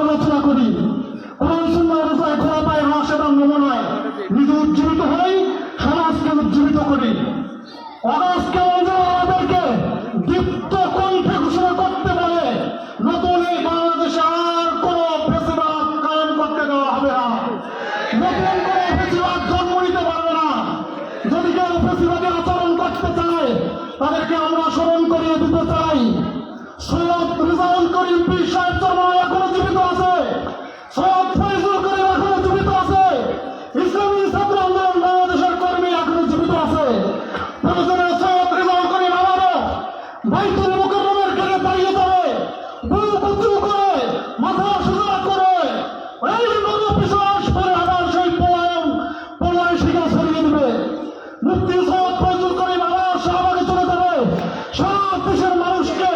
আলোচনা করি। কোরআন সুন্নাহ অনুযায়ী খোলাফায়ে রাশেদার নমুনায় নিজে উজ্জীবিত হই, সমাজকে উজ্জীবিত করি। অগাস্টকে আমাদেরকে দীপ্ত কণ্ঠে ঘোষণা করতে বলে নতুন এই বাংলাদেশে আর কোন ফেসিবাদ কায়েম করতে দেওয়া হবে না। নতুন কোন ফেসিবাদ জন্ম নিতে পারবে না। যদি কেউ ফেসিবাদী আচরণ করতে চায় তাদেরকে আমরা স্মরণ করিয়ে দিতে চাই, সৈয়দ রেজাউল করিম পীর সাহেব চরমনায় এখনো জীবিত আছে, সৈয়দ ফয়জুল করিম এখনো জীবিত আছে, ইসলামী ছাত্র আন্দোলন বাংলাদেশের কর্মী এখনো জীবিত আছে। প্রয়োজনে সৈয়দ রেজাউল করিম আবারও বাইতুল মুকাররমের ঘিরে দাঁড়িয়ে যাবে, বুক উঁচু করে মাথা সোজা করে এই নরপিশাচ পরে আবার সেই পলায়ন শিখা ছড়িয়ে দেবে। মুফতি সৈয়দ ফয়জুল করিম আবার শাহবাগে চলে যাবে, সারা দেশের মানুষকে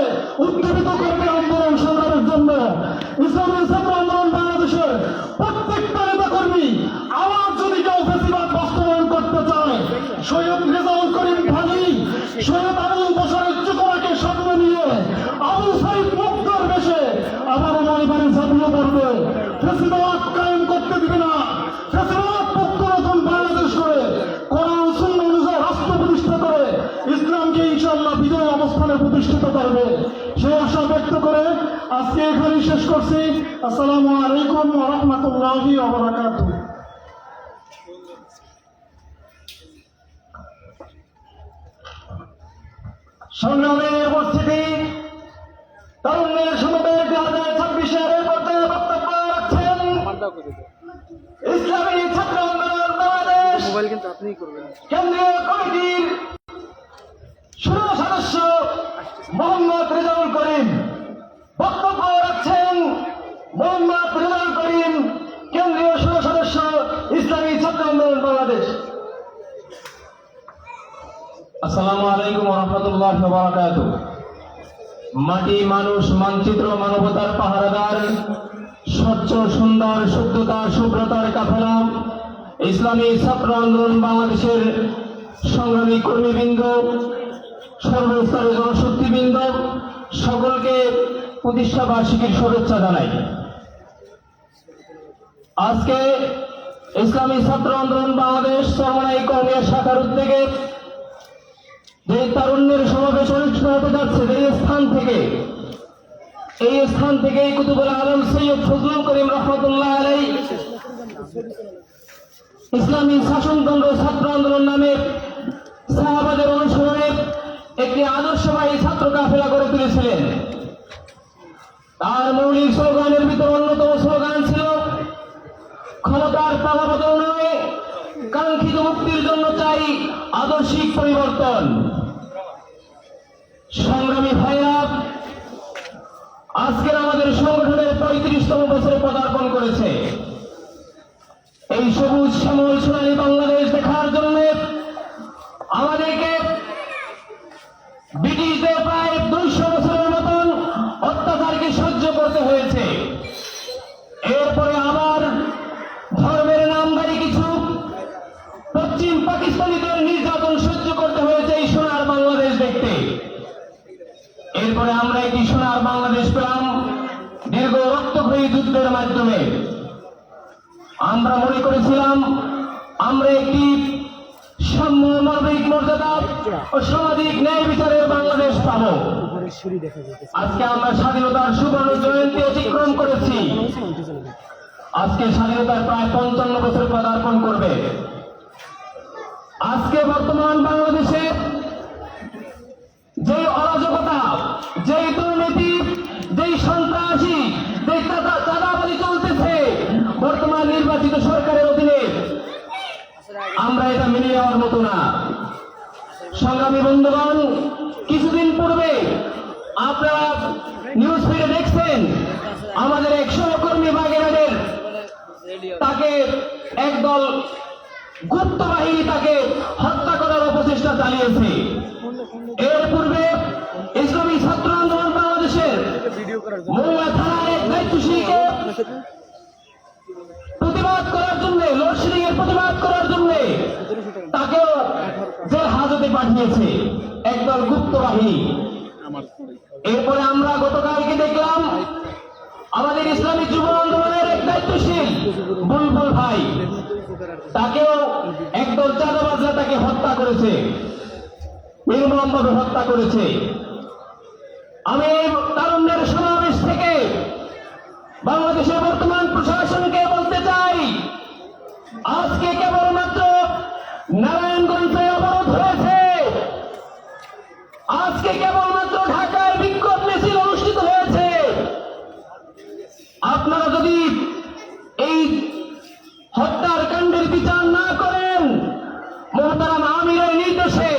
উদ্দীপিত করবে আন্দোলন সংগ্রামের জন্য। ইসলামী ছাত্র আন্দোলন বাংলাদেশের প্রত্যেকটা নেতা কর্মী আবার যদি কেউ ফেসিবাদ বাস্তবায়ন করতে চায়, সৈয়দ রেজাউল করিম ভাগী সৈয়দ আবুল বশরের চেতনাকে সামনে নিয়ে আবু সাইদ মুক্তার বেশে আবার ময়দানে ঝাঁপিয়ে পড়বে। ফেসিবাদ কায়েম করতে দিবে না। ফেসিবাদ মুক্ত নতুন বাংলাদেশ করে কোরআন সুন্নাহ অনুযায়ী রাষ্ট্র প্রতিষ্ঠা করে ইসলামকে ইনশাআল্লাহ বিজয় অবস্থানে প্রতিষ্ঠিত করবে, সেই আশা ব্যক্ত করে আজকে এখানেই শেষ করছি। আসসালামু আলাইকুম ওয়া রাহমাতুল্লাহি ওয়া বারাকাতুহু। সংগ্রামের উপস্থিতি, তারুণ্যের সমবেত 2026-এর পর্যায়ে বক্তব্য রাখছেন ইসলামী ছাত্র আন্দোলন বাংলাদেশ কেন্দ্রীয় কমিটির সদস্য মোহাম্মদ রেজাউল করিম। বক্তব্য রাখছেন মোহাম্মদ রেজাউল করিম, কেন্দ্রীয় সদস্য ইসলামী ছাত্র আন্দোলন বাংলাদেশ। আসসালামু আলাইকুম ওয়া রাহমাতুল্লাহি ওয়া বারাকাতুহু। মাটি, মানুষ, মানচিত্র, মানবতার পাহারাদার, স্বচ্ছ, সুন্দর, শুদ্ধতা, শুভ্রতার কাফেলা ইসলামী ছাত্র আন্দোলন বাংলাদেশের সংগ্রামী কর্মীবৃন্দ, সর্বস্তরের জনশক্তিবৃন্দ, সকলকে প্রতিষ্ঠা বার্ষিকীর শুভেচ্ছা জানাই। আজকে ইসলামী ছাত্র আন্দোলন বাংলাদেশ চরমনাই কর্মী শাখার উদ্যোগে যে তারুণ্যের সমাবেশ অনুষ্ঠিত হতে যাচ্ছে, এই স্থান থেকে কুতুবুল আলম সৈয়দ ফজলুল করিম রহমতুল্লাহ আলাইহি ইসলামী শাসনতন্ত্র ছাত্র আন্দোলন নামে শাহবাগের অনুসরণে একটি আদর্শবাহী ছাত্র কাফেলা গড়ে তুলেছিলেন। তার মৌলিক স্লোগানের ভিতর অন্যতম স্লোগান ছিল ক্ষমতার পালাবদল নয়, কাঙ্ক্ষিত মুক্তির জন্য চাই আদর্শিক পরিবর্তন। সংগ্রামী ভাইরা, আজকের আমাদের সংগঠনের 35তম বছরে পদার্পণ করেছে। এই সবুজ শ্যামল সোনালী বাংলাদেশ দেখার জন্য আমাদেরকে ব্রিটিশদের প্রায় 200 বছরের মতন অত্যাচারকে সহ্য করতে হয়েছে। এরপরে আবার ধর্মের নামধারী কিছু পশ্চিম পাকিস্তানিদের নির্যাতন সহ্য করতে হয়েছে এই সোনার বাংলাদেশ দেখতে। এরপরে আমরা একটি সোনার বাংলাদেশ পেলাম দীর্ঘ রক্তক্ষয়ী যুদ্ধের মাধ্যমে। আমরা মনে করেছিলাম আমরা একটি সাম্য, মানবিক মর্যাদা ও সামাজিক ন্যায় বিচারের বাংলাদেশ পাব। আজকে আমরা স্বাধীনতার সুবর্ণ জয়ন্তী অতিক্রম করেছি। আজকে স্বাধীনতার প্রায় 55 বছর পদার্পণ করবে। আজকে বর্তমান বাংলাদেশে যে অরাজকতা, যেই দুর্নীতি, যেই সন্ত্রাসী, যেই চাঁদাবাজি চলতেছে বর্তমান নির্বাচিত সরকারের অধীনে, আমরা এটা মেনে নেওয়ার মতো না। সংগ্রামী বন্ধুগণ, কিছুদিন পূর্বে আপনারা নিউজ ফিডে দেখছেন আমাদের এক সহকর্মী বাগেরহাটের তাকে একদল গুপ্ত বাহিনী তাকে হত্যা করার অপচেষ্টা চালিয়েছে। এর পূর্বে ইসলামী ছাত্র আন্দোলন বাংলাদেশের মোংলা থানার এক দায়িত্বশীলকে প্রতিবাদ করার জন্য, লোডশেডিং এর প্রতিবাদ করার জন্য তাকেও জেল হাজতে পাঠিয়েছে একদল গুপ্ত বাহিনী। এরপরে আমরা গতকালকে দেখলাম আমাদের ইসলামী যুব আন্দোলনের এক দায়িত্বশীল বুলবুল ভাই, তাকেও একদল চাঁদাবাজরা তাকে হত্যা করেছে, নির্মমভাবে হত্যা করেছে। আমি এই তারুণ্যের সমাবেশ থেকে বাংলাদেশের বর্তমান প্রশাসনকে বলতে চাই, আজকে কেবলমাত্র নারায়ণগঞ্জে অবরোধ হয়েছে, আজকে কেবলমাত্র ঢাকার বিক্ষোভ মিছিল অনুষ্ঠিত হয়েছে। আপনারা যদি এই হত্যার কাণ্ডের বিচার না করেন, মোহতারাম আমিরের নির্দেশে,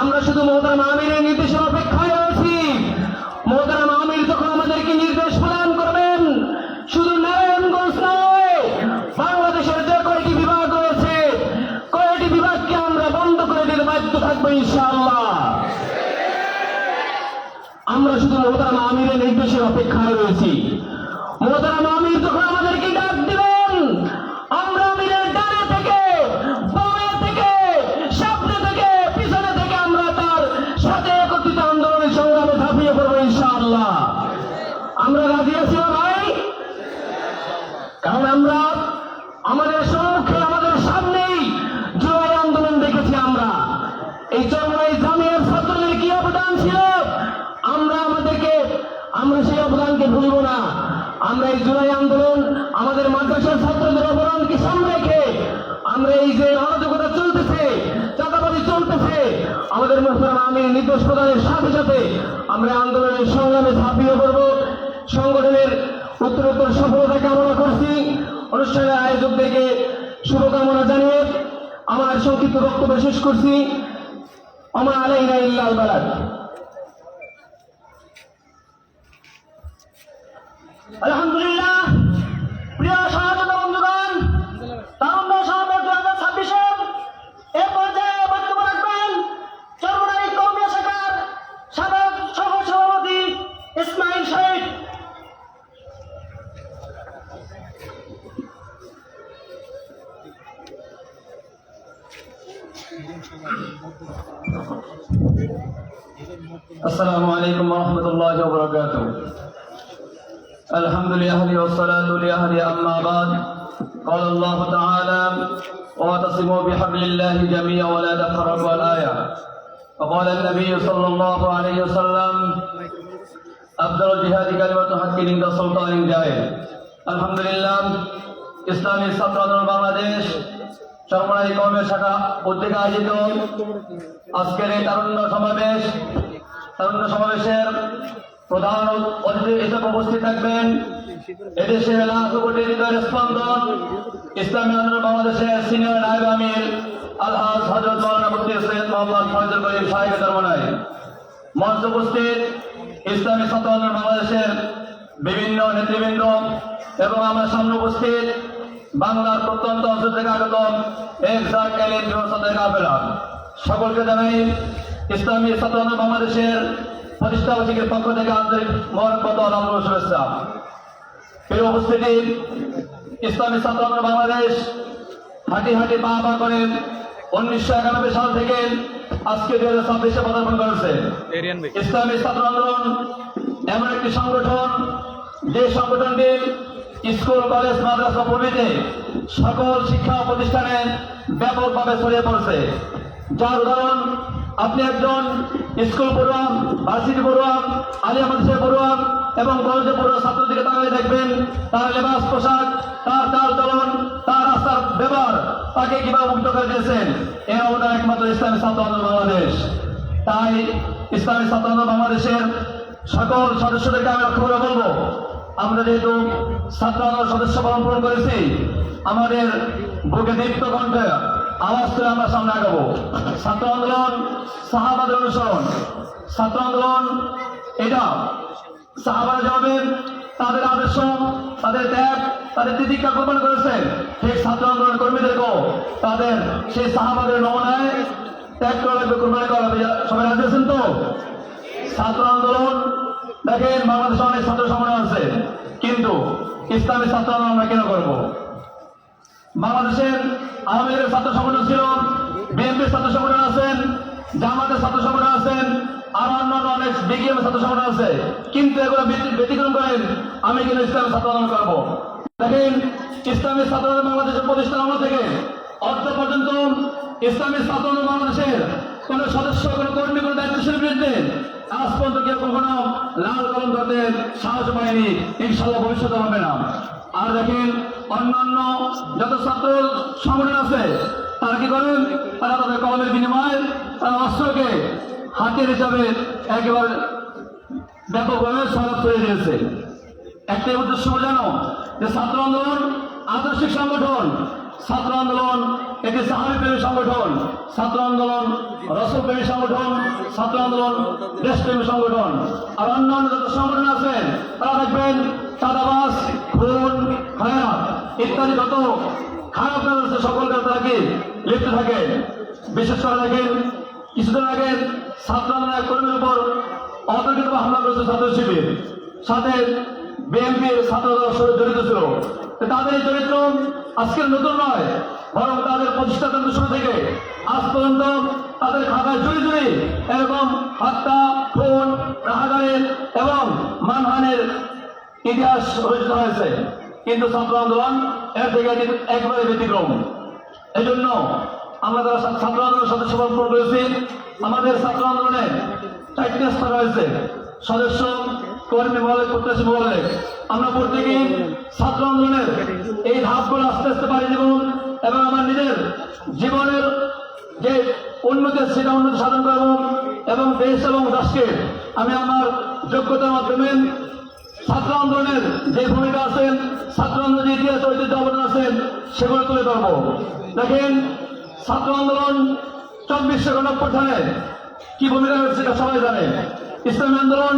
আমরা শুধু মোহতারাম আমিরের নির্দেশের অপেক্ষায় রয়েছি। মোহতারাম আমির যখন আমাদেরকে নির্দেশ প্রদান করবেন, শুধু নারায়ণগঞ্জ নয়, বাংলাদেশের যে কয়টি বিভাগ রয়েছে, কয়টি বিভাগকে আমরা বন্ধ করে দিতে বাধ্য থাকবো ইনশাআল্লাহ। আমরা শুধু মোহতারাম আমিরের নির্দেশের অপেক্ষায় রয়েছি। মোহতারাম আমির যখন আমাদেরকে ডাক দিবেন, আমরা আমিরের ডানে থেকে, বামে থেকে, সামনে থেকে, পিছনে থেকে আমরা তার সাথে একত্রিত আন্দোলনের সংগ্রামে ঝাঁপিয়ে পড়বো ইনশাআল্লাহ। আমরা রাজি আছি না ভাই? কারণ আমরা আমাদের সম্মুখে, আমাদের সামনেই জুলাই আন্দোলন দেখেছি। আমরা এই চরমনাই জামিয়ার ছাত্রদের কি অবদান ছিল, আমরা সেই অবদানকে ভুলব না। আমরা এই জুলাই আন্দোলন, আমাদের মাদ্রাসার ছাত্রদের অবদানকে সামনে রেখে, আমরা এই যে অরাজকতা চলতেছে, চাঁদাবাজি চলতেছে, আমাদের মোহতারাম আমির নির্দেশ প্রদানের সাথে সাথে আমরা আন্দোলনের সংগ্রামে ঝাঁপিয়ে পড়ব। সংগঠনের উত্তরোত্তর সফলতা কামনা করছি। অনুষ্ঠানের আয়োজকদেরকে শুভকামনা জানিয়ে আমার সংক্ষিপ্ত বক্তব্য শেষ করছি। আমা আলাইনা ইল্লাল বালাগ। আলহামদুলিল্লাহ। প্রিয় সহযোগিতা বন্ধুগণ, তারুণ্য সমাবেশ 2026 এ পর্যায়ে বক্তব্য রাখবেন চরমনাই কওমি শাখার সাবেক সহ-সভাপতি ইসমাইল শহীদ। السلام عليكم ورحمة الله وبركاته. الحمد لله والصلاة لله أما بعد. قال الله تعالى: واعتصموا بحبل الله جميعا ولا تفرقوا. الآية. وقال النبي صلى الله عليه وسلم: أفضل الجهاد كلمة حق عند سلطان جائر. الحمد لله. ইসলামী ছাত্র আন্দোলন বাংলাদেশ চরমনাই কওমি শাখা কর্তৃক আয়োজিত আজকের এই তারুণ্য সমাবেশের প্রধান অতিথি হিসেবে উপস্থিত থাকবেন এদেশের লাখো কোটি হৃদয়ের স্পন্দন ইসলামী আন্দোলন বাংলাদেশের সিনিয়র নায়েব আমির আলহাজ হযরত মাওলানা মুফতি সৈয়দ মোহাম্মদ ফয়জুল করিম সাহেব চরমনাই। মঞ্চে উপস্থিত ইসলামী ছাত্র আন্দোলন বাংলাদেশের বিভিন্ন নেতৃবৃন্দ এবং আমার সামনে উপস্থিত বাংলার প্রত্যন্ত অঞ্চল থেকে আগত সকলকে জানাই ইসলামী ছাত্র আন্দোলন বাংলাদেশের প্রতিষ্ঠাবার্ষিকীর পক্ষ থেকে আন্তরিক মোবারকবাদ ও আনন্দ শুভেচ্ছা। প্রিয় উপস্থিতি, ইসলামী ছাত্র আন্দোলন বাংলাদেশ হাঁটি হাঁটি পা পা করে 1991 সাল থেকে আজকে 2026 পদার্পণ করেছে। ইসলামী ছাত্র আন্দোলন এমন একটি সংগঠন যে সংগঠনটি স্কুল, কলেজ, মাদ্রাসা প্রভৃতি সকল শিক্ষা প্রতিষ্ঠানে ব্যাপকভাবে ছড়িয়ে পড়ছে। যার উদাহরণ আপনি একজন স্কুল পড়ুয়া, ভার্সিটি পড়ুয়া, আলিয়া মাদ্রাসা পড়ুয়া এবং কলেজে পড়ুয়া ছাত্র দিকে তাকালে দেখবেন তার লেবাস পোশাক, তার চাল চলন, তার রাস্তার ব্যবহার তাকে কিভাবে মুক্ত করে দিয়েছেন। এর অবদান একমাত্র ইসলামী ছাত্র আন্দোলন বাংলাদেশ। তাই ইসলামী ছাত্র আন্দোলন বাংলাদেশের সকল সদস্যদেরকে আমি লক্ষ্য করে বলবো, আমরা যেহেতু ছাত্র আন্দোলন সদস্য পূরণ করেছি, আমাদের বুকে দীপ্ত কণ্ঠে আওয়াজ করে আমরা সামনে আগাবো। ছাত্র আন্দোলন সাহাবাদের অনুসরণ, ছাত্র আন্দোলন এটা সাহাবারা যাবেন তাদের আদর্শ, তাদের ত্যাগ, তাদের তিতিক্ষা কোরবান করেছেন, ঠিক ছাত্র আন্দোলন কর্মীদেরকেও তাদের সেই সাহাবাদের নমুনায় ত্যাগ করা লাগবে, কোরবানি করা লাগবে। সবাই রাজি আছেন তো? ছাত্র আন্দোলন দেখেন বাংলাদেশে অনেক ছাত্র সংগঠন আছে, কিন্তু ইসলামী ছাত্র আন্দোলন আমরা কেন করবো? বাংলাদেশের আওয়ামী লীগের ছাত্র সংগঠন ছিল, বিএনপির ছাত্র সংগঠন আছেন, জামাতের ছাত্র সংগঠন আছেন, আর অন্যান্য অনেক বিজ্ঞান ছাত্র সংগঠন আছে, কিন্তু এগুলো ব্যতিক্রম করেন আমি কিন্তু ইসলামী ছাত্র আন্দোলন করবো। দেখেন, ইসলামী ছাত্র আন্দোলন বাংলাদেশের প্রতিষ্ঠান আমল থেকে অর্থ পর্যন্ত ইসলামী ছাত্র আন্দোলন বাংলাদেশের কোন সদস্য, কোন কর্মী, কোন দায়িত্বশীল বিরুদ্ধে আজ পর্যন্ত কেউ কখনো লাল কলম ধরতে সাহস পায়নি, ইনশাল্লাহ ভবিষ্যতে হবে না। আর দেখেন, অন্যান্য যত ছাত্র সংগঠন আছে তারা কি করেন, তারা তাদের কলমের বিনিময়ে তারা অস্ত্রকে হাতিয়ার হিসাবে একেবারে ব্যাপকভাবে সরাব করে দিয়েছে। একটাই উদ্দেশ্য জানো, যে ছাত্র আন্দোলন আদর্শিক সংগঠন, ছাত্র আন্দোলন একটি সাহাবী প্রেমী সংগঠন, ছাত্র আন্দোলন রসুল প্রেমী সংগঠন, ছাত্র আন্দোলন দেশপ্রেমী সংগঠন। আর অন্যান্য যত সংগঠন আছেন তারা দেখবেন চাঁদাবাজ, খুন, খারাপ ইত্যাদি যত খারাপ কাজ আছে সকল কাজ তারা কি লিপ্ত থাকে। বিশেষ করে দেখেন, কিছুদিন আগে ছাত্র আন্দোলনের কর্মীর উপর অতর্কিত হামলা করেছে ছাত্র শিবির, সাথে বিএনপির ছাত্ররা জড়িত ছিল। তাদের এই চরিত্র আজকের নতুন নয়, বরং তাদের প্রতিষ্ঠা শুরু থেকে আজ পর্যন্ত তাদের খাতায় জুড়ি জুড়ি এরকম হত্যা, খুন, রাহাজানের এবং মানহানির ইতিহাস রচিত হয়েছে। কিন্তু ছাত্র আন্দোলন এর থেকে একবারে ব্যতিক্রম। এই জন্য আমরা যারা ছাত্র আন্দোলনের সদস্য পূরণ করেছি, আমাদের ছাত্র আন্দোলনে 4টি স্তর রয়েছে: সদস্য, কর্মী মহলে, প্রত্যাশী মহলে। আমরা প্রত্যেকেই ছাত্র আন্দোলনের এই ধাপগুলো আস্তে আস্তে পাড়ি দেব এবং আমার নিজের জীবনের যে উন্নতি সেটা উন্নতি সাধন করব এবং দেশ এবং রাষ্ট্রকে আমি আমার যোগ্যতার মাধ্যমে ছাত্র আন্দোলনের যে ভূমিকা আছেন, ছাত্র আন্দোলনের ইতিহাস ঐতিহ্য অবদান আছেন, সেগুলো তুলে ধরবো। দেখেন, ছাত্র আন্দোলন 24শে গণঅভ্যুত্থানে কি ভূমিকা রয়েছে সেটা সবাই জানে। ইসলামী আন্দোলন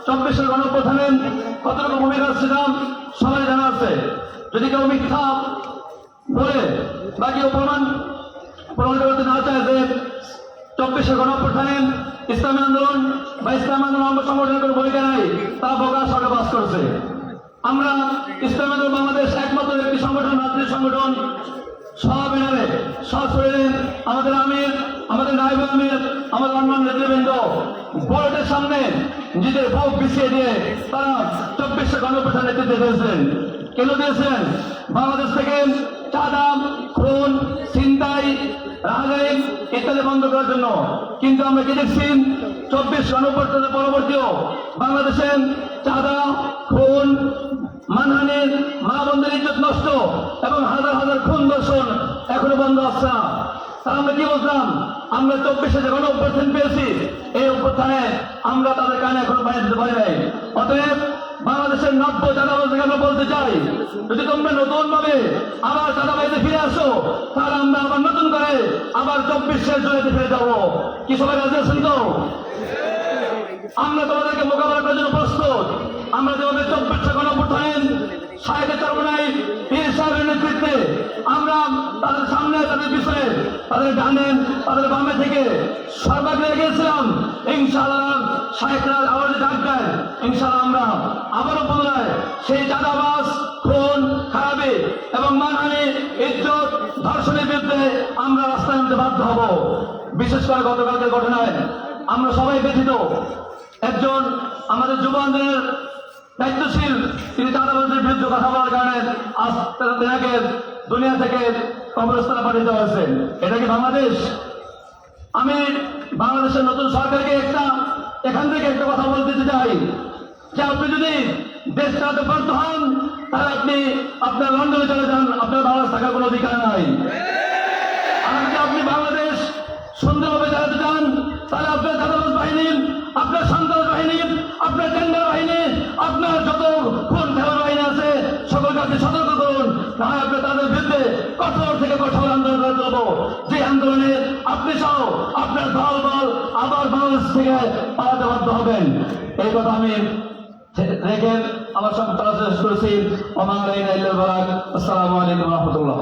24শে গণঅভ্যুত্থানে কতটুকু ভূমিকা সেটা সবাই জানা আছে। যদি কেউ মিথ্যা বলে বা কেউ প্রমাণ করতে না চায় যে 24শে গণঅভ্যুত্থানে ইসলামী আন্দোলন বা ইসলামী আন্দোলন অঙ্গ সংগঠনের কোনো ভূমিকা নাই, তারা বোকা সরকার বাস করছে। আমরা ইসলামী আন্দোলন বাংলাদেশ একমাত্র একটি সংগঠন, রাজনৈতিক সংগঠন, সবিনারে সশরীরে আমাদের আমির, আমাদের নায়েব আমির, আমাদের অন্যান্য নেতৃবৃন্দ বোর্ডের সামনে নিজেদের ভোট বিছিয়ে দিয়ে তারা 24শে গণঅভ্যুত্থান নেতৃত্ব দিয়েছেন। কেন দিয়েছেন? বাংলাদেশ থেকে চাঁদা, খুন, ছিনতাই, রাহাজানি ইত্যাদি বন্ধ করার জন্য। কিন্তু আমরা কি দেখছি, 24 গণঅভ্যুত্থানের পরবর্তীও বাংলাদেশে চাঁদা, খুন, মানহানি, মা বোনদের ইজ্জত নষ্ট এবং হাজার হাজার খুন দর্শন এখনো বন্ধ আসছে না। তার আমরা কি বলতাম, আমরা 24শে যে গণঅভ্যুত্থান পেয়েছি, এই অভ্যুত্থানে আমরা তাদের কানে এখনো পানি দিতে পারি নাই। অতএব বাংলাদেশের 90 চাঁদাবাজকে আমরা বলতে চাই, যদি তোমরা নতুন ভাবে আবার চাঁদাবাজিতে ফিরে আসো, তাহলে আমরা আবার নতুন করে আবার 24শে জয়েতে ফিরে যাবো। কি সবাই রাজি আছেন তো? আমরা তোমাদেরকে মোকাবেলা করার জন্য প্রস্তুত। আমরা যেভাবে 24শে গণঅভ্যুত্থান সাহেবের চরমনাই পীর সাহেবের নেতৃত্বে আমরা তাদের সামনে, তাদের পিছনে, তাদের ডানে, তাদের বামে থেকে সর্বাগ্রে গিয়েছিলাম। ইনশাআল্লাহ সাহেবরা আওয়াজে ডাক দেয়, ইনশাআল্লাহ আমরা আবারও পুনরায় সেই চাঁদাবাজ, খুন, খারাপি এবং মানহানি, ইজ্জত, ধর্ষণের বিরুদ্ধে আমরা রাস্তায় নামতে বাধ্য হব। বিশেষ করে গতকালকের ঘটনায় আমরা সবাই ব্যথিত। একজন আমাদের যুব আন্দোলনের দায়িত্বশীল, তিনি চাঁদাবাজের বিরুদ্ধে কথা বলার কারণে আজ তেনাকে দুনিয়া থেকে কবরস্থানে পাঠিয়ে দেওয়া হয়েছে। এটা কি বাংলাদেশ? আমি বাংলাদেশের নতুন সরকারকে এখান থেকে একটা কথা বলতে চাই, যে আপনি যদি দেশ চালাতে ব্যর্থ হন, তাহলে আপনি আপনার লন্ডনে চলে যান, আপনার বাংলাদেশ থাকার কোনো অধিকার নাই। আর যদি আপনি বাংলাদেশ সুন্দরভাবে চালাতে চান, তাহলে আপনার চাঁদাবাজ বাহিনী, আপনার সন্ত্রাস বাহিনী, আপনার টেন্ডার বাহিনী, আপনার যত খুন খেলার বাহিনী আছে, সকলকে আপনি সতর্ক করুন। তাহলে আপনি তাদের বিরুদ্ধে কঠোর থেকে কঠোর আন্দোলন করে তুলব, যে আন্দোলনে আপনি সহ আপনার দল বল আবার বাংলাদেশ থেকে পালাতে বাধ্য হবেন। এই কথা আমি রেখে আমার সব তারা শেষ করেছি। আসসালামু আলাইকুম রহমতুল্লাহ।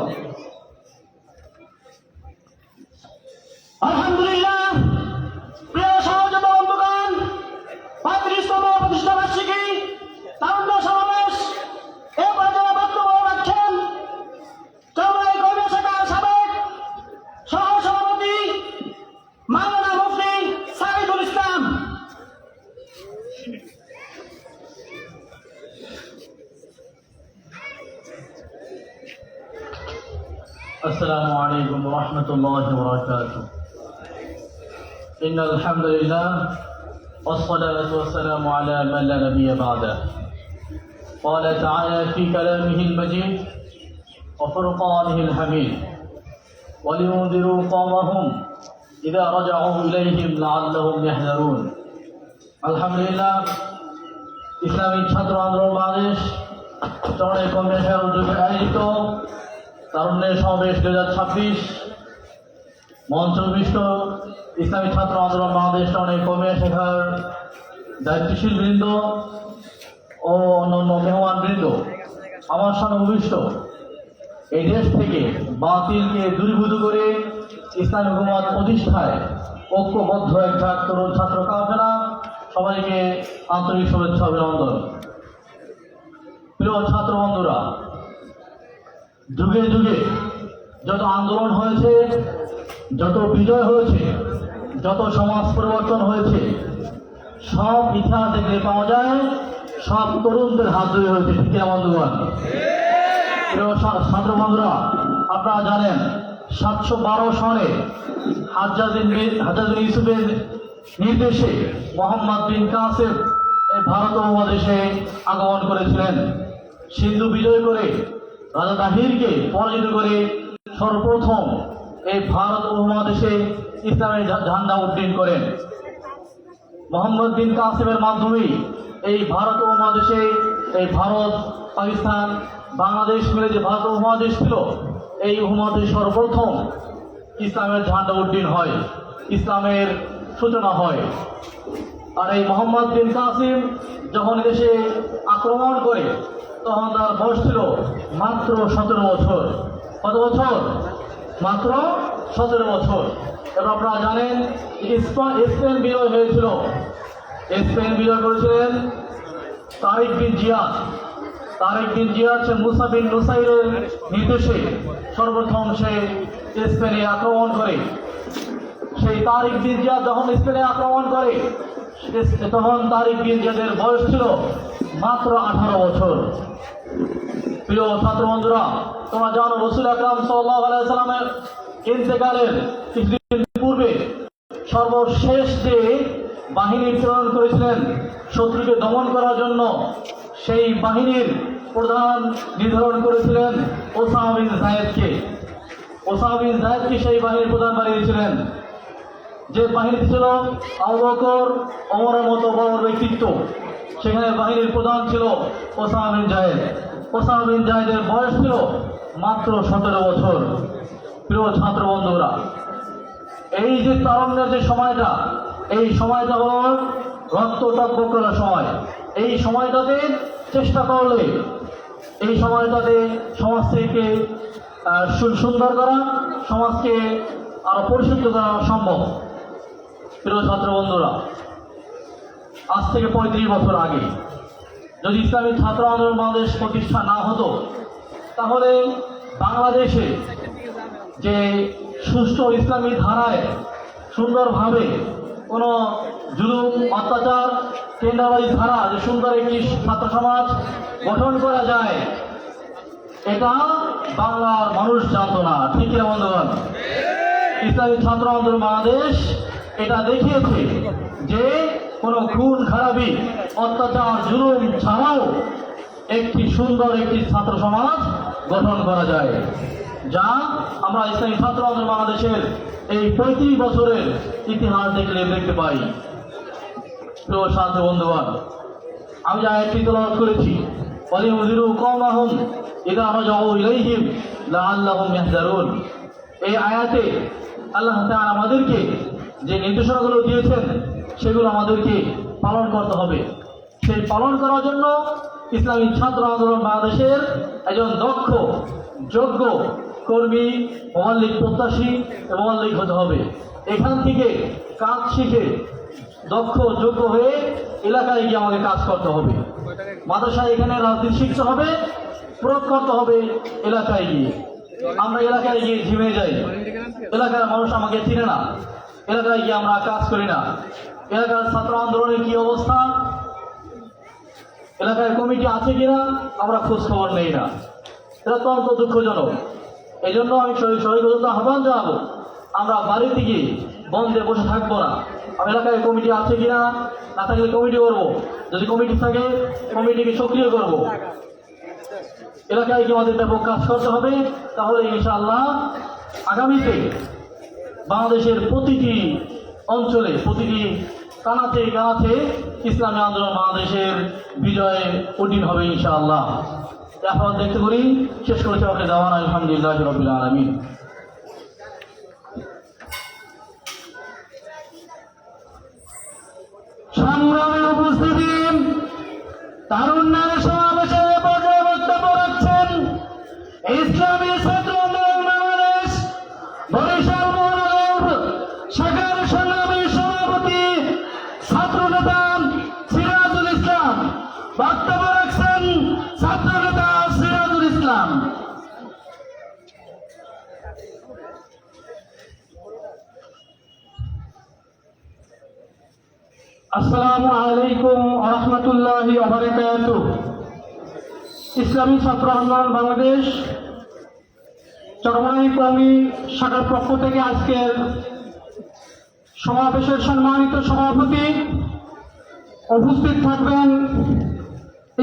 আলহামদুলিল্লাহ, প্রিয় সহযোগী বন্ধুগণ, 35তম প্রতিষ্ঠাবার্ষিকী তারুণ্য সমাবেশ এ পর্যায়ে বক্তব্য রাখছেন চরমনাই কর্মী শাখার সাবেক সহ সভাপতি মাওলানা মুফতি সাইদুল ইসলাম। السلام عليكم ورحمة الله وبركاته. إن الحمد لله والصلاة والسلام على من لا نبي بعده. قال تعالى في كلامه المجيد وفرقانه الحميد ولينذروا قومهم إذا رجعوا إليهم لعلهم يحذرون. الحمد لله. ইসলামিক ছাত্র আন্দোলন বাংলাদেশ চরণে কংগ্রেসের উদ্যোগে আয়োজিত তারুণ্যের সমাবেশ 2026 মঞ্চবিষ্ট ইসলামী ছাত্র আন্দোলন বাংলাদেশ চরণে কমিয়া শেখার দায়িত্বশীল বৃন্দ ও অন্যান্য মেহমান বৃন্দ, আমার সামনে উপবিষ্ট এই দেশ থেকে বাতিলকে দূরীভূত করে ইসলামী হুকুমত প্রতিষ্ঠায় ঐক্যবদ্ধ একটা তরুণ ছাত্র কাফেলা, সবাইকে আন্তরিক শুভেচ্ছা অভিনন্দন। প্রিয় ছাত্র বন্ধুরা, যুগে যুগে যত আন্দোলন হয়েছে, যত বিজয় হয়েছে, যত সমাজ পরিবর্তন হয়েছে, সব ইতিহাস দেখলে পাওয়া যায় সব তরুণদের হাত ধরে হয়েছে। ঠিক না বন্ধুগণ? প্রিয় ছাত্র বন্ধুরা, আপনারা জানেন 712 সনে হাজ্জাজ বিন ইউসুফের নির্দেশে মোহাম্মদ বিন কাসেম এই ভারত উপমহাদেশে আগমন করেছিলেন। সিন্ধু বিজয় করে রাজা তাহিরকে পরাজিত করে সর্বপ্রথম এই ভারত উপমহাদেশে ইসলামের ঝান্ডা উড্ডীন করেন। মোহাম্মদ বিন কাসেমের মাধ্যমে এই ভারত উপমহাদেশে, এই ভারত, পাকিস্তান, বাংলাদেশ মিলে যে ভারত উপমহাদেশ ছিল, এই উপমহাদেশ সর্বপ্রথম ইসলামের ঝান্ডা উড্ডীন হয়, ইসলামের সূচনা হয়। আর এই মোহাম্মদ বিন কাসিম যখন দেশে আক্রমণ করে তখন তার বয়স ছিল মাত্র 17 বছর। কত বছর? মাত্র 17 বছর। এবং আপনারা জানেন স্পেন বিজয় হয়েছিল। স্পেন বিজয় করেছিলেন তারিক বিন জিয়াদ। তারিক বিন জিয়াদ সে মুসা বিন নুসাইরের নির্দেশে সর্বপ্রথম সে স্পেনে আক্রমণ করে। সেই তারিক বিন জিয়াদ যখন স্পেনে আক্রমণ করে তখন তারিক বিন জিয়াদের বয়স ছিল মাত্র 18 বছর। প্রিয় ছাত্র বন্ধুরা, তোমরা জানো রাসূল আকরাম সাল্লাল্লাহু আলাইহি সাল্লামের ইন্তেকালের কিছুদিন পূর্বে সর্বশেষ যে বাহিনী প্রেরণ করেছিলেন শত্রুকে দমন করার জন্য, সেই বাহিনীর প্রধান নির্ধারণ করেছিলেন ওসামা বিন যায়েদকে। ওসামা বিন যায়েদকে সেই বাহিনীর প্রধান বানিয়েছিলেন। যে বাহিনী ছিল আবু বকর, ওমরের মতো বড় বড় ব্যক্তিত্ব, সেখানে বাহিনীর প্রধান ছিল Osama bin Zayed. Osama bin যায়েদের বয়স ছিল মাত্র 17 বছর। প্রিয় ছাত্র বন্ধুরা, এই যে তারুণ্যের যে সময়টা, এই সময়টা হল রক্ত টকবক করার সময়। এই সময়টাতে চেষ্টা করলে এই সময়টাতে সমাজ থেকে সুন্দর করা, সমাজকে আরো পরিশুদ্ধ করা সম্ভব। প্রিয় ছাত্র বন্ধুরা, আজ থেকে 35 বছর আগে যদি ইসলামী ছাত্র আন্দোলন বাংলাদেশ প্রতিষ্ঠা না হতো, তাহলে বাংলাদেশে যে সুষ্ঠু ইসলামী ধারায় সুন্দরভাবে কোনো জুলুম, অত্যাচার, কেন্দ্রবাদী ধারা যে সুন্দর একটি ছাত্র সমাজ গঠন করা যায়, এটা বাংলার মানুষ জানত না। ঠিক না বন্ধুগণ? ইসলামী ছাত্র আন্দোলন বাংলাদেশ এটা দেখিয়েছে যে কোনো খুন খারাপি, অত্যাচার, জুলুম ছাড়াও একটি সুন্দর একটি ছাত্র সমাজ গঠন করা যায়, যা আমরা ইসলামী ছাত্র আন্দোলন বাংলাদেশের এই 35 বছরের ইতিহাস দেখতে পাই। প্রিয় ছাত্র বন্ধুগণ, আমি যে আয়াতটি তেলাওয়াত করেছি, ওয়ালিউযিরু কওমাহুম ইযা রাজাউ ইলাইহিম লাআল্লাহুম ইয়াহযারুন, এই আয়াতে আল্লাহ তাআলা আমাদেরকে যে নির্দেশনাগুলো দিয়েছেন সেগুলো আমাদেরকে পালন করতে হবে। সেই পালন করার জন্য ইসলামী ছাত্র আন্দোলন বাংলাদেশের একজন দক্ষ, যোগ্য কর্মী, মোয়াল্লিক প্রত্যাশী এবং মোয়াল্লিক হতে হবে। এখান থেকে কাজ শিখে দক্ষ, যোগ্য হয়ে এলাকায় গিয়ে আমাকে কাজ করতে হবে। মাদ্রাসায় এখানে রাজনীতি শিখতে হবে, প্রয়োগ করতে হবে এলাকায় গিয়ে। আমরা এলাকায় গিয়ে ঝিমে যাই, এলাকার মানুষ আমাকে চিনে না, এলাকায় গিয়ে আমরা কাজ করি না। এলাকার ছাত্র আন্দোলনের কি অবস্থা, এলাকায় কমিটি আছে কিনা আমরা খোঁজ খবর নেই না। এটা অত্যন্ত দুঃখজনক। এই জন্য আমি শহীদ আহ্বান জানাবো, আমরা বাড়িতে গিয়ে বন্ধে বসে থাকবো না। এলাকায় কমিটি আছে কিনা, না থাকলে কমিটি করবো, যদি কমিটি থাকে কমিটিকে সক্রিয় করবো। এলাকায় কি আমাদের ব্যাপক কাজ করতে হবে, তাহলে ইনশাআল্লাহ আগামীতে বাংলাদেশের প্রতিটি অঞ্চলে, প্রতিটি কানাতে কানাতে ইসলামী আন্দোলন বাংলাদেশের বিজয়ে কঠিন হবে ইনশাআল্লাহ। এখন দেখতে করি শেষ করেছে ওকে দেওয়ান আলহামদুলিল্লাহ রাব্বিল আলামিন। সংগ্রামে উপস্থিতি, তারুণ্যের সমাবেশে পর্যায়ে বক্তব্য রাখছেন ইসলামী ছাত্র আন্দোলন বাংলাদেশ বরিশাল মহানগর শাখার সংগ্রামী সভাপতি ছাত্রনেতা সিরাজুল ইসলাম। বক্তব্য রাখছেন ছাত্রনেতা সিরাজুল ইসলাম। আসসালামু আলাইকুম ওয়া রাহমাতুল্লাহি ওয়া বারাকাতুহু। ইসলামী ছাত্র আন্দোলন বাংলাদেশ চরমনাই কওমি শাখার পক্ষ থেকে আজকের সমাবেশের সম্মানিত সভাপতি উপস্থিত থাকবেন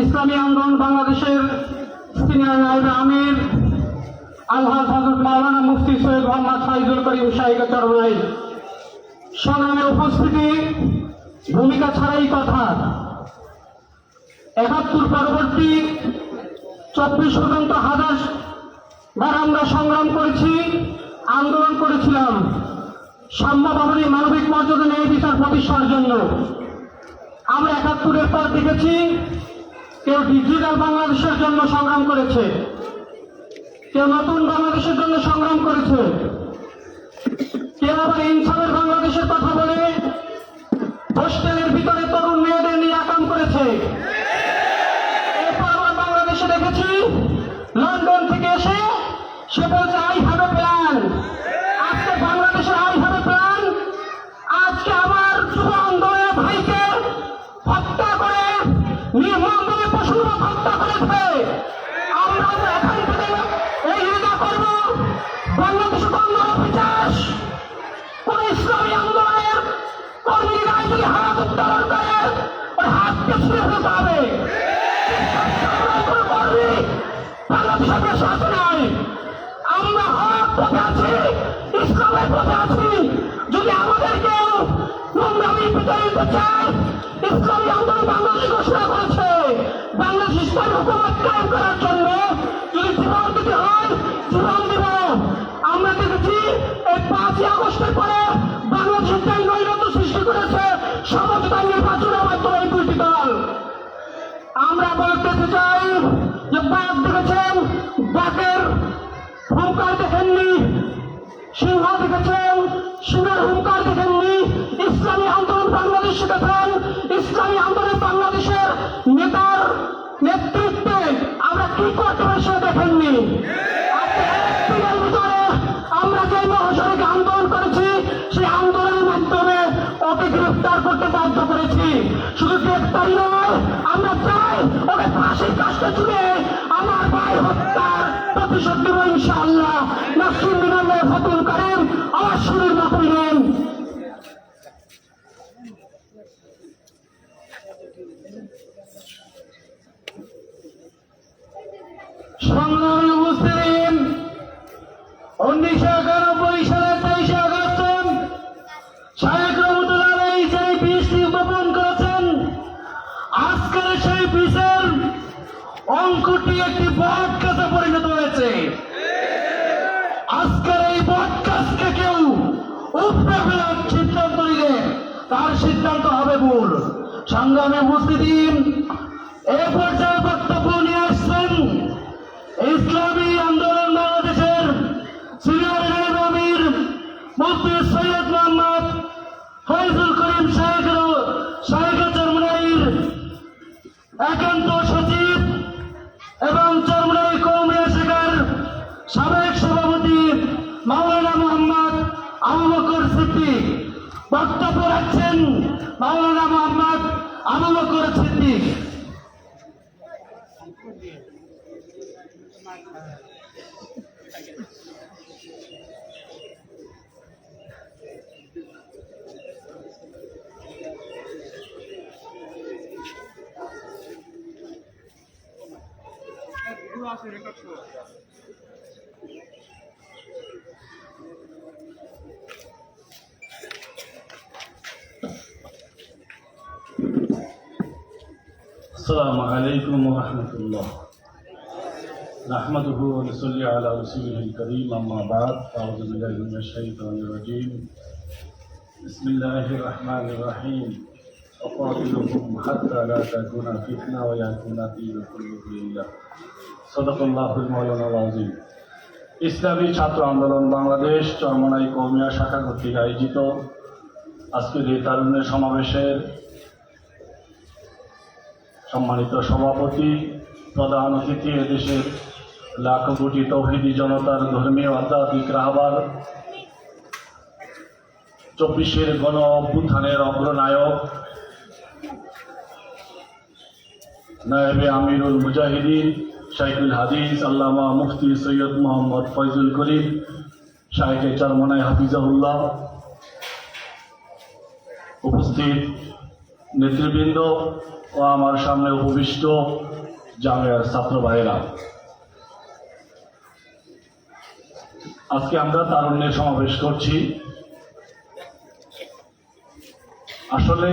ইসলামী আন্দোলন বাংলাদেশের সিনিয়র নায়েব আমির আলহাজ হযরত মাওলানা মুফতি সৈয়দ মোহাম্মদ ফাইজুল করিম শাহীদ চরমনাই। সংগ্রামে উপস্থিতি, ভূমিকা ছাড়াই কথা। ৭১ পরবর্তী ২৪ পর্যন্ত হাজার আমরা সংগ্রাম করেছি, আন্দোলন করেছিলাম সাম্য ভবনী মানবিক মর্যাদা ন্যায় বিচার প্রতিষ্ঠার জন্য। আমরা ৭১-এর পর দেখেছি কেউ ডিজিটাল বাংলাদেশের জন্য সংগ্রাম করেছে, কেউ নতুন বাংলাদেশের জন্য সংগ্রাম করেছে, কেউ আবার ইনসাফের বাংলাদেশের কথা বলে হোস্টেলের ভিতরে তরুণ মেয়েদের নিয়ে আকাম করেছে। এরপর আবার বাংলাদেশে দেখেছি লন্ডন থেকে এসে সে বলছে আই হ্যাভ এ প্ল্যান। আজকে বাংলাদেশের আই হ্যাভ এ প্ল্যান, আজকে আমার যুব আন্দোলনের ভাইকে হত্যা করে নির্মমভাবে পশুবৎ হত্যা করেছে। আমরা এখান থেকে এই নিন্দা করব, বাংলাদেশে বন্ধ অবিচার কোন ইসলামী আন্দোলনের কর্মী গায়ে যদি হাত উত্তোলন করে ওই হাতকে ছুঁড়ে ফেলতে হবে। বাংলাদেশের প্রশাসন নয়, আমরা হক পথে আছি, ইসলামের পথে আছি। যদি আমাদেরকেও নোংরামি বিতাড়িত চায়, ইসলামী আন্দোলন বাংলাদেশ ঘোষণা করেছে বাংলাদেশ ইসলামী হুকুমত কায়েম করার জন্য যদি জীবন দিতে হয় জীবন দিব। আমরা দেখেছি এই ৫ই আগস্টের পরে বাংলাদেশের যে নৈরাত্য সৃষ্টি করেছে সমঝোতা নির্বাচনের মাধ্যমে এই দুইটি দল। আমরা বলতে চাই যে বাঘ দেখেছেন, বাঘের হুঙ্কার দেখেননি, সিংহ দেখেছেন, সিংহের হুঙ্কার দেখেননি। ইসলামী আন্দোলন বাংলাদেশ শিখেছেন, ইসলামী আন্দোলন বাংলাদেশের নেতার নেতৃত্বে আমরা কি করতে পারি সে দেখেননি। ভিতরে আমরা যে মহাসড়কে আন্দোলন করেছি সেই আন্দোলনের মাধ্যমে ওকে গ্রেফতার করতে বাধ্য করেছি। শুধু গ্রেফতারি নয়, আমরা চাই ওকে ফাঁসির কাজটা চুড়ে আমার ভাই হত্যার প্রতিশোধ দেব ইনশাআল্লাহ। নাসরুদ্দিন আল্লাহ ফাতুল করেন আমার শুরুর মতো নেন। সংগ্রামী উপস্থিতি, ১৯৯১ সালের ২৩ আগস্ট শায়েখ রহমতুল্লাহ আলাইহি যে বীজটি উদ্ভাবন করেছেন, আজকের সেই বীজের অঙ্কুরটি একটি বট গাছে পরিণত হয়েছে। আজকের এই বট গাছকে কেউ উপড়ে ফেলার সিদ্ধান্ত নিলে তার সিদ্ধান্ত হবে ভুল। সংগ্রামে উপস্থিতি, এ পর্যায়ে বক্তব্য নিয়ে আসছেন ইসলামী আন্দোলন বাংলাদেশের সিনিয়র নায়েব আমির মুফতি সৈয়দ মোহাম্মদ ফাইজুল করিম শাহীদ চরমনাইর একান্ত সচিব এবং চরমনাই কওমি শাখার সাবেক সভাপতি মাওলানা মোহাম্মদ আবু বকর সিদ্দিক। বক্তব্য রাখছেন মাওলানা মোহাম্মদ আবু বকর সিদ্দিক। السلام عليكم ورحمة الله نحمده ونصلي على رسوله الكريم أما بعد أعوذ بالله من الشيطان الرجيم بسم الله الرحمن الرحيم وقاتلهم حتى لا تكون فتنة ويكون الدين كله لله صدق الله المولانا العظيم ইসলামী ছাত্র আন্দোলন বাংলাদেশ চরমনাই কওমিয়া শাখা কর্তৃক আয়োজিত আজকের এই তারুণ্যের সমাবেশের সম্মানিত সভাপতি, প্রধান অতিথি, এদেশের লাখো কোটি তৌহিদি জনতার ধর্মীয় আধ্যাত্মিক রাহবার, 24-এর গণ অভ্যুত্থানের অগ্রনায়ক নায়েবে আমিরুল মুজাহিদিন শাইখুল হাদিস আল্লামা মুফতি সৈয়দ মোহাম্মদ ফয়জুল করিম শাইখে চরমনাই হাফিজাহুল্লাহ, উপস্থিত নেতৃবৃন্দ ও আমার সামনে উপবিষ্ট জামিয়ার ছাত্র ভাইয়েরা, আজকে আমরা তারুণ্যের সমাবেশ করছি। আসলে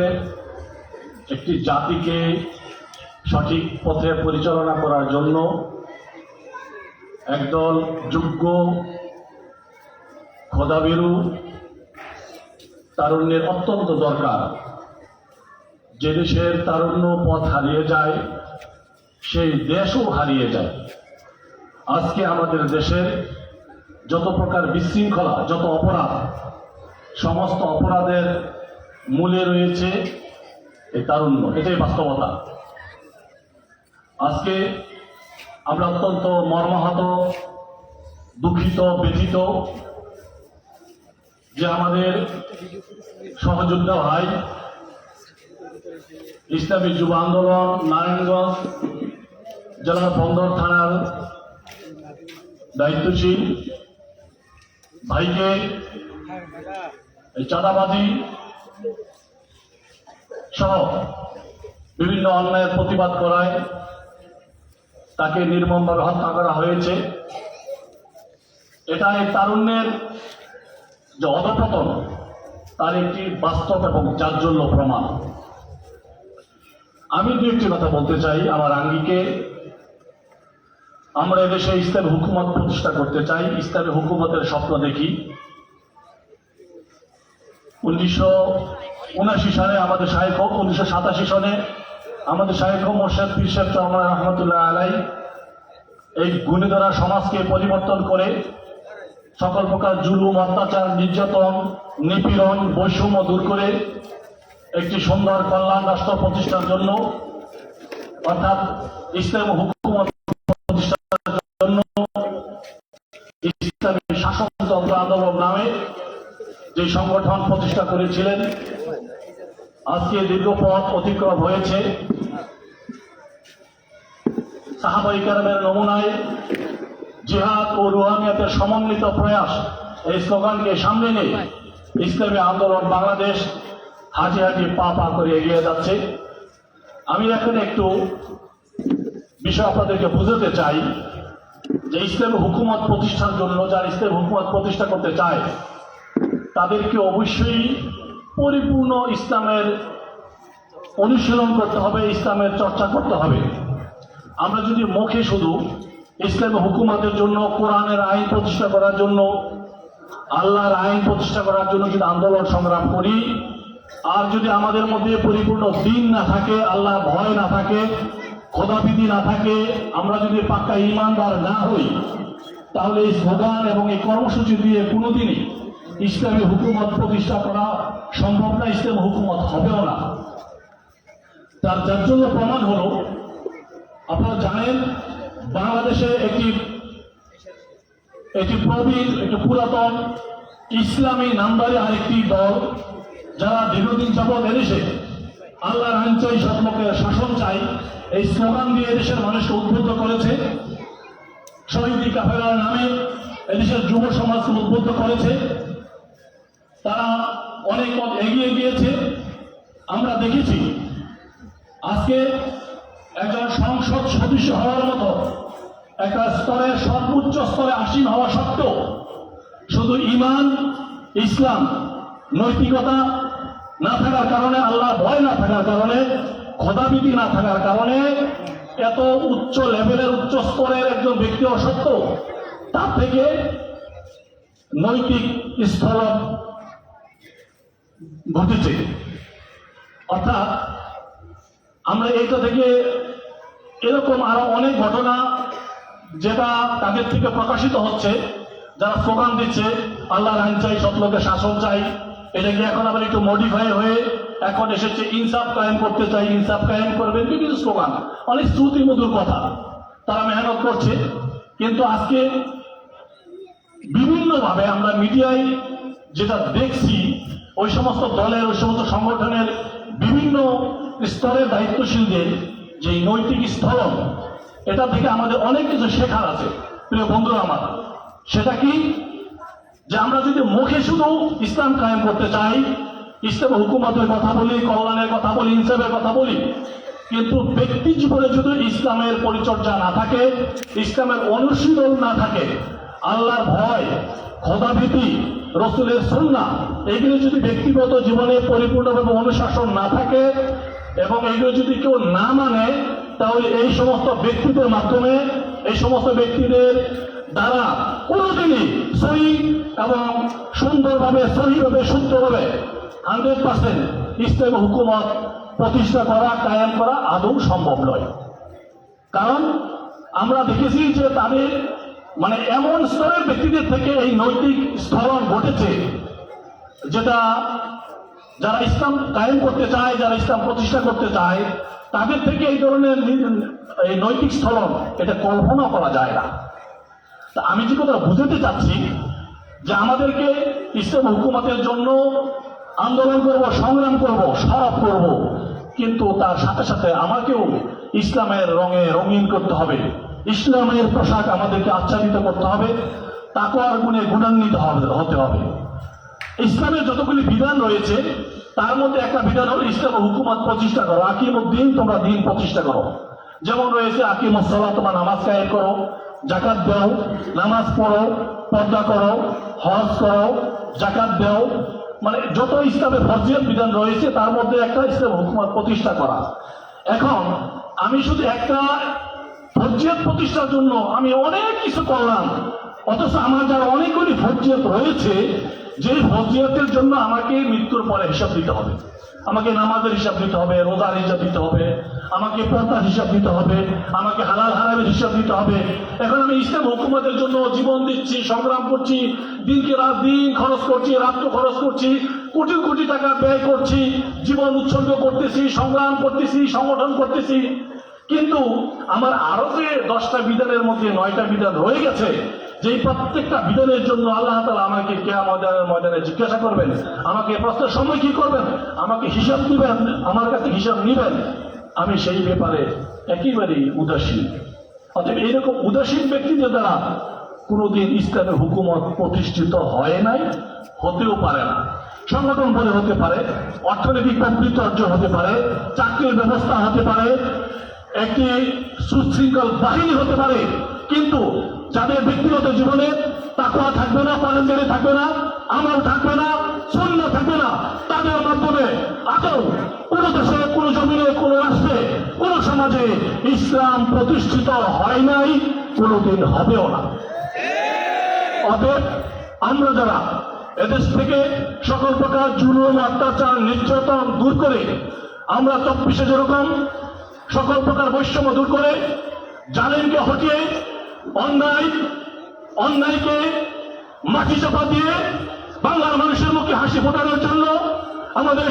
একটি জাতিকে সঠিক পথে পরিচালনা করার জন্য একদল যোগ্য খোদাভীরু তারুণ্যের অত্যন্ত দরকার। যে দেশের তারুণ্য পথ হারিয়ে যায় সেই দেশও হারিয়ে যায়। আজকে আমাদের দেশের যত প্রকার বিশৃঙ্খলা, যত অপরাধ, সমস্ত অপরাধের মূলে রয়েছে এই তারুণ্য। এটাই বাস্তবতা। আজকে আমরা অত্যন্ত মর্মাহত, দুঃখিত, ব্যথিত যে আমাদের সহযোদ্ধা ভাই ইসলামী যুব আন্দোলন নারায়ণগঞ্জ জেলার বন্দর থানার দায়িত্বশীল ভাইকে এই চাঁদাবাজি সহ বিভিন্ন অন্যায়ের প্রতিবাদ করায় তাকে নির্মমভাবে হত্যা করা হয়েছে। এটা এই তারুণ্যের যে অধঃপতন তার একটি বাস্তব এবং জাজ্বল্য প্রমাণ। আমি দু একটি কথা বলতে চাই আমার আঙ্গিকে। আমরা এদেশে ইসলামী হুকুমত প্রতিষ্ঠা করতে চাই, ইসলামী হুকুমতের স্বপ্ন দেখি। 1979 সালে আমাদের শায়েখ, 1987 সনে আমাদের শায়েখ মোর্শেদ পীর সাহেব চরমনাই রহমতুল্লাহ আলাই এই গুণীধরা সমাজকে পরিবর্তন করে সকল প্রকার জুলুম, অত্যাচার, নির্যাতন, নিপীড়ন, বৈষম্য দূর করে একটি সুন্দর কল্যাণ রাষ্ট্র প্রতিষ্ঠার জন্য, অর্থাৎ ইসলামী হুকুমত প্রতিষ্ঠার জন্য ইসলামী শাসনতন্ত্র আন্দোলন নামে যে সংগঠন প্রতিষ্ঠা করেছিলেন, আজকে দীর্ঘ পথ অতিক্রম হয়েছে। সাহাবায়ে কেরামের নমুনায় জিহাদ ও রুহানিয়াতের সমন্বিত প্রয়াস, এই স্লোগানকে সামনে নিয়ে ইসলামী আন্দোলন বাংলাদেশ হাঁটি হাঁটি পা পা করে এগিয়ে যাচ্ছে। আমি এখন একটু বিষয় আপনাদেরকে বুঝাতে চাই যে ইসলামী হুকুমত প্রতিষ্ঠার জন্য যারা ইসলামী হুকুমত প্রতিষ্ঠা করতে চায় তাদেরকে অবশ্যই পরিপূর্ণ ইসলামের অনুশীলন করতে হবে, ইসলামের চর্চা করতে হবে। আমরা যদি মুখে শুধু ইসলামী হুকুমতের জন্য, কোরআনের আইন প্রতিষ্ঠা করার জন্য, আল্লাহর আইন প্রতিষ্ঠা করার জন্য যদি আন্দোলন সংগ্রাম করি, আর যদি আমাদের মধ্যে পরিপূর্ণ দ্বীন না থাকে, আল্লাহর ভয় না থাকে, খোদাভীতি না থাকে, আমরা যদি পাক্কা ঈমানদার না হই, তাহলে এই স্লোগান এবং এই কর্মসূচি দিয়ে কোনোদিনই ইসলামী হুকুমত প্রতিষ্ঠা করা সম্ভব না, ইসলামী হুকুমত হবেও না। যার জন্য প্রমাণ হলো, আপনারা জানেন বাংলাদেশে একটি প্রবীণ, একটি পুরাতন ইসলামী নামধারী আরেকটি দল যারা দীর্ঘদিন যাবৎ এদেশে আল্লাহর আইন চাই, সৎলোকের শাসন চাই, এই স্লোগান দিয়ে দেশের মানুষকে উদ্বুদ্ধ করেছে। শহীদি কাফেলার নামে এদেশের যুব সমাজকে উদ্বুদ্ধ করেছে, তারা অনেক পথ এগিয়ে গিয়েছে। আমরা দেখেছি আজকে একজন সংসদ সদস্য হওয়ার মতো একটা স্তরে, সর্বোচ্চ স্তরে আসীন হওয়া সত্ত্বেও শুধু ঈমান, ইসলাম, নৈতিকতা না থাকার কারণে, আল্লাহর ভয় না থাকার কারণে, খোদাভীতি না থাকার কারণে এত উচ্চ লেভেলের, উচ্চ স্তরের একজন ব্যক্তি সত্ত্বেও তার থেকে নৈতিক স্থলন ঘটেছে। অর্থাৎ আমরা এইটা থেকে এরকম আরো অনেক ঘটনা যেটা তাদের থেকে প্রকাশিত হচ্ছে, যারা স্লোগান দিচ্ছে আল্লাহর আইন চাই, সৎলোকের শাসন চাই, এটাকে এখন আবার একটু মডিফাই হয়ে এখন এসেছে ইনসাফ কায়েম করতে চাই, ইনসাফ কায়েম করবেন, বিভিন্ন স্লোগান, অনেক শ্রুতি মধুর কথা। তারা মেহনত করছে, কিন্তু আজকে বিভিন্নভাবে আমরা মিডিয়ায় যেটা দেখছি, ওই সমস্ত দলের, ওই সমস্ত সংগঠনের বিভিন্ন স্তরের দায়িত্বশীলদের যে নৈতিক স্থলন, এটা থেকে আমাদের অনেক কিছু শেখার আছে। প্রিয় বন্ধুরা আমার, সেটা কি, যে আমরা যদি মুখে শুধু ইসলাম কায়েম করতে চাই, ইসলাম হুকুমতের কথা বলি, কল্যাণের কথা বলি, ইনসাফের কথা বলি, কিন্তু ব্যক্তি জীবনে যদি ইসলামের পরিচর্যা না থাকে, ইসলামের অনুশীলন না থাকে, আল্লাহর ভয়, খোদাভীতি, রসুলের সুন্নাহ, এগুলো যদি ব্যক্তিগত জীবনে পরিপূর্ণভাবে অনুশাসন না থাকে এবং এগুলো যদি কেউ না মানে, তাহলে এই সমস্ত ব্যক্তিদের মাধ্যমে, এই সমস্ত ব্যক্তিদের দ্বারা কোনোদিনই সহি এবং সুন্দরভাবে, সহিভাবে, শুদ্ধভাবে 100% ইসলামী হুকুমত প্রতিষ্ঠা করা, কায়েম করা আদৌ সম্ভব নয়। কারণ আমরা দেখেছি যে তাদের মানে এমন স্তরের ব্যক্তিদের থেকে এই নৈতিক স্থলন ঘটেছে, যেটা যারা ইসলাম কায়েম করতে চায়, যারা ইসলাম প্রতিষ্ঠা করতে চায়, তাদের থেকে এই ধরনের এই নৈতিক স্থলন এটা কল্পনা করা যায় না। তা আমি যে কথা বুঝাতে চাচ্ছি, যে আমাদেরকে ইসলাম হুকুমতের জন্য আন্দোলন করব, সংগ্রাম করব, সরব করব, কিন্তু তার সাথে সাথে আমাকেও ইসলামের রঙে রঙিন করতে হবে, ইসলামের পোশাক আমাদেরকে আচ্ছাদিত করতে হবে, তাকওয়ার গুণে গুণান্বিত হতে হবে। ইসলামের যতগুলি বিধান রয়েছে তার মধ্যে একটা বিধান হলো ইসলাম হুকুমত প্রতিষ্ঠা করো, আকিমুদ্দিন, তোমরা দিন প্রতিষ্ঠা করো। যেমন রয়েছে আকিমুসসালাহ, তোমরা নামাজ কায়েম করো, যাকাত দাও, নামাজ পড়ো, পর্দা করো, হজ করো, যাকাত দাও, মানে যত ইসলামের ফরজিয়াত বিধান রয়েছে তার মধ্যে একটা ইসলাম হুকুমত প্রতিষ্ঠা করা। এখন আমি শুধু একটা ফরজিয়াত প্রতিষ্ঠার জন্য আমি অনেক কিছু করলাম, অথচ আমার যারা অনেকগুলি ফরজিয়াত রয়েছে, যে ফরজিয়াতের জন্য আমাকে মৃত্যুর পরে হিসাব দিতে হবে, আমাকে নামাজের হিসাব দিতে হবে, রোজার হিসাব দিতে হবে, আমাকে পর্দার হিসাব দিতে হবে, আমাকে হালাল হারামের হিসাব দিতে হবে। এখন আমি ইসলাম হুকুমতের জন্য জীবন দিচ্ছি, সংগ্রাম করছি, দিনকে রাত দিন খরচ করছি, রাত্র খরচ করছি, কোটি কোটি টাকা ব্যয় করছি, জীবন উৎসর্গ করতেছি, সংগ্রাম করতেছি, সংগঠন করতেছি, কিন্তু আমার আরো যে 10টা বিধানের মধ্যে 9টা বিধান রয়ে গেছে, যেই প্রত্যেকটা বিধানের জন্য আল্লাহ তাআলা আমাকে কিয়ামতের ময়দানে জিজ্ঞাসা করবেন, আমাকে প্রশ্নের সময় কি করবেন, আমাকে হিসাব দিবেন, আমার কাছে হিসাব নিবেন, আমি সেই ব্যাপারে একেবারেই উদাসীন। অতএব এইরকম উদাসীন ব্যক্তিদের দ্বারা কোনোদিন ইসলামের হুকুমত প্রতিষ্ঠিত হয় নাই, হতেও পারে না। সংগঠন বলে হতে পারে, অর্থনৈতিক প্রবৃত্তি অর্জন হতে পারে, চাকরির ব্যবস্থা হতে পারে, একটি সুশৃঙ্খল বাহিনী হতে পারে, কিন্তু যাদের ব্যক্তিগত জীবনে তাকওয়া থাকবে না, পরহেজগারি থাকবে না, আমল থাকবে না, সুন্নাহ থাকবে না, তাদের মাধ্যমে আদৌ কোনো দেশে, কোনো জমিনে, কোনো রাষ্ট্রে, কোনো সমাজে ইসলাম প্রতিষ্ঠিত হয় নাই, কোনোদিন হবেও না। অতএব আমরা যারা এদেশ থেকে সকল প্রকার জুলুম, অত্যাচার, নির্যাতন দূর করে, আমরা 24-এ যেরকম সকল প্রকার বৈষম্য দূর করে, জালেমকে হটিয়ে, অন্যায়কে মাটি চাপা দিয়ে বাংলার মানুষের মুখে হাসি ফোটানোর জন্য আমাদের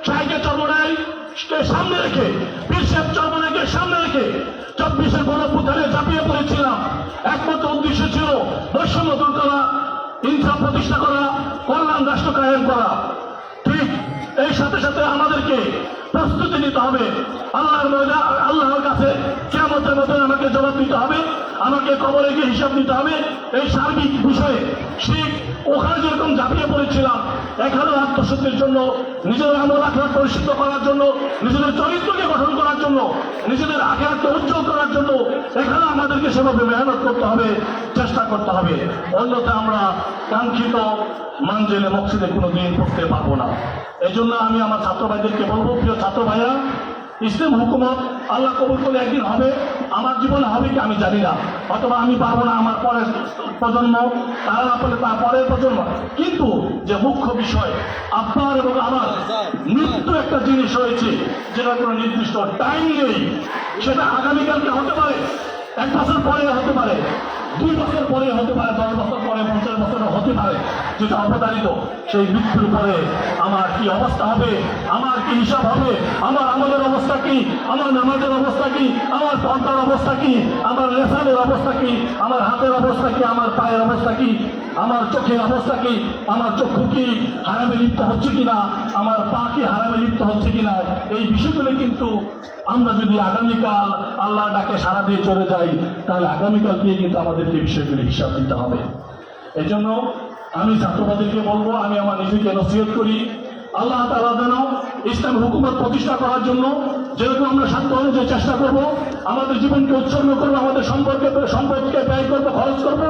শায়েখে চরমনাইকে সামনে রেখে, পীর সাহেব চরমনাইকে সামনে রেখে 24-এর গণঅভ্যুত্থানে ঝাঁপিয়ে পড়েছিলাম। একমাত্র উদ্দেশ্য ছিল বৈষম্য দূর করা, ইনসাফ প্রতিষ্ঠা করা, কল্যাণ রাষ্ট্র কায়েম করা। ঠিক এই সাথে সাথে আমাদেরকে প্রস্তুতি নিতে হবে। আল্লাহর কাছে কিয়ামতের মধ্যে আমাকে জবাব দিতে হবে, আমাকে কবরে গিয়ে হিসাব দিতে হবে। এই সার্বিক বিষয়ে ঠিক ওখানে যেরকম ঝাঁপিয়ে পড়েছিলাম, এখানেও আত্মশুদ্ধির জন্য, নিজের আমল আখেরাত পরিশুদ্ধ করার জন্য, নিজেদের চরিত্রকে গঠন করার জন্য, নিজেদের আখেরাতকে উজ্জ্বল করার জন্য এখানে আমাদেরকে সেভাবে মেহনত করতে হবে, চেষ্টা করতে হবে। অন্যথা আমরা কাঙ্ক্ষিত মানজিলে মকসিদে কোনোদিন পড়তে পারবো না। এই জন্য আমি আমার ছাত্র ভাইদেরকে বলবো, প্রিয় ছাত্র ভাইরা, ইসলাম হুকুমত আল্লাহ কবুল করে একদিন হবে, আমার জীবনে হবে কি আমি জানি না, অথবা আমি পারবো না, আমার পরের প্রজন্ম, তারা না পারলে তার পরের প্রজন্ম। কিন্তু যে মুখ্য বিষয়, আপনার এবং আমার মৃত্যু একটা জিনিস রয়েছে, যেটা কোনো নির্দিষ্ট টাইম নেই। সেটা আগামীকালকে হতে পারে, 1 বছর পরে হতে পারে, 2 বছর পরে হতে পারে, 10 বছর পরে, 50 বছরও হতে পারে, যেটা অবধারিত। সেই মৃত্যুর পরে আমার কি অবস্থা হবে, আমার কি হিসাব হবে, আমার আমলের অবস্থা কি, আমার নামাজের অবস্থা কি, আমার পর্দার অবস্থা কি, আমার লেসানের অবস্থা কি, আমার হাতের অবস্থা কি, আমার পায়ের অবস্থা কি, আমার চোখের অবস্থা কি, আমার চক্ষু কি হারামে লিপ্ত হচ্ছে কিনা, আমার পা কি হারামে লিপ্ত হচ্ছে কিনা, এই বিষয়গুলো কিন্তু আমরা যদি আগামীকাল আল্লাহ ডাকে সারা দিয়ে চলে যাই, তাহলে আগামীকাল দিয়ে কিন্তু আমাদেরকে বিষয়গুলি হিসাব দিতে হবে। এই জন্য আমি ছাত্রবাদীকে বলবো, আমি আমার নিজেকে নসিহত করি, আল্লাহ তাআলা যেন ইসলাম হুকুমত প্রতিষ্ঠা করার জন্য যেরকম আমরা সাধ্য অনুযায়ী চেষ্টা করব, আমাদের জীবনকে উৎসর্গ করবো, আমাদের সম্পদকে ব্যয় করবো, খরচ করবো,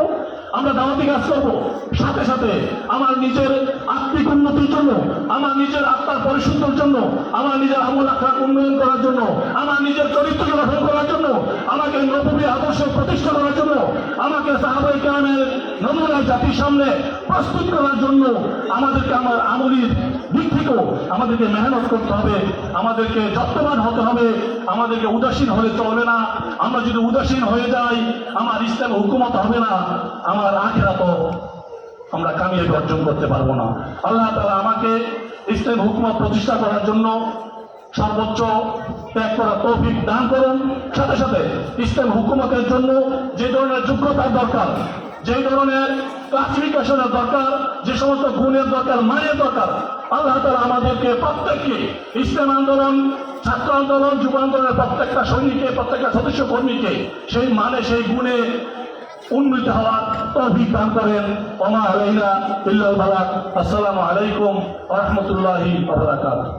আমরা দাওয়াতি কাজ করবো, সাথে সাথে আমার নিজের আত্মিক উন্নতির জন্য, আমার নিজের আত্মার পরিশুদ্ধের জন্য, আমার নিজের আমল আখলাক উন্নয়ন করার জন্য, আমার নিজের চরিত্রকে গঠন করার জন্য, আমাকে নবী আদর্শ প্রতিষ্ঠা করার জন্য, আমাকে সাহাবায়ে কেরামের নমুনা জাতির সামনে প্রস্তুত করার জন্য আমাদেরকে আমার আমলির দিক থেকেও আমাদেরকে মেহনত করতে হবে, আমাদেরকে যত্নবান হতে হবে, আমাদেরকে উদাসীন হলে চলবে না। আমরা যদি উদাসীন হয়ে যাই, আমার ইসলাম হুকুমত হবে না, আমার আখিরাত আমরা কামিয়াবি অর্জন করতে পারবো না। আল্লাহ তাআলা আমাকে ইসলাম হুকুমত প্রতিষ্ঠা করার জন্য সর্বোচ্চ ত্যাগ করার তৌফিক দান করুন। সাথে সাথে ইসলাম হুকুমতের জন্য যে ধরনের যোগ্যতার দরকার, যে ধরনের ক্লাসিফিকেশনের দরকার, যে সমস্ত গুণের দরকার, মানের দরকার, আল্লাহ তাআলা আমাদেরকে প্রত্যেককে, ইসলাম আন্দোলন, ছাত্র আন্দোলন, যুব আন্দোলনের প্রত্যেকটা সৈনিককে, প্রত্যেকটা সদস্য কর্মীকে সেই মানে, সেই গুণে উন্নীত হওয়ার তৌফিক দান করেন। ওমা আলাইনা ইল্লাল বালাগ। আসসালামু আলাইকুম ওয়া রাহমাতুল্লাহি ওয়া বারাকাতুহু।